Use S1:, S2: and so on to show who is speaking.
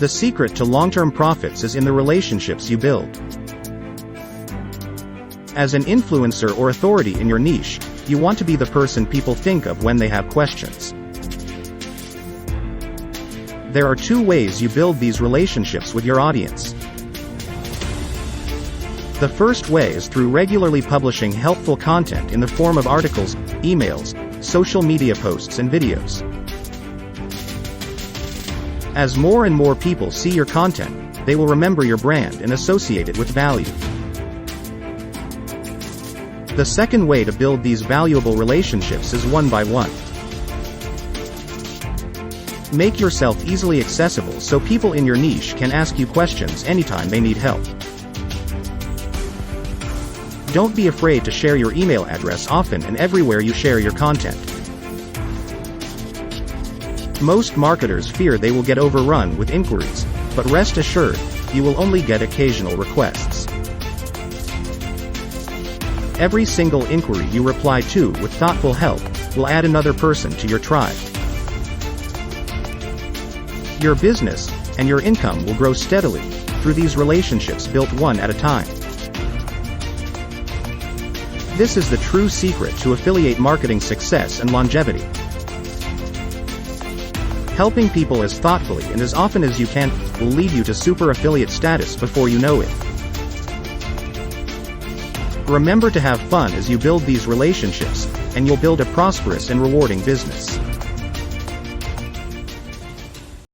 S1: The secret to long-term profits is in the relationships you build. As an influencer or authority in your niche, you want to be the person people think of when they have questions. There are two ways you build these relationships with your audience. The first way is through regularly publishing helpful content in the form of articles, emails, social media posts and videos. As more and more people see your content, they will remember your brand and associate it with value. The second way to build these valuable relationships is one by one. Make yourself easily accessible so people in your niche can ask you questions anytime they need help. Don't be afraid to share your email address often and everywhere you share your content. Most marketers fear they will get overrun with inquiries, but rest assured, you will only get occasional requests. Every single inquiry you reply to with thoughtful help will add another person to your tribe. Your business and your income will grow steadily through these relationships built one at a time. This is the true secret to affiliate marketing success and longevity. Helping people as thoughtfully and as often as you can will lead you to super affiliate status before you know it. Remember to have fun as you build these relationships, and you'll build a prosperous and rewarding business.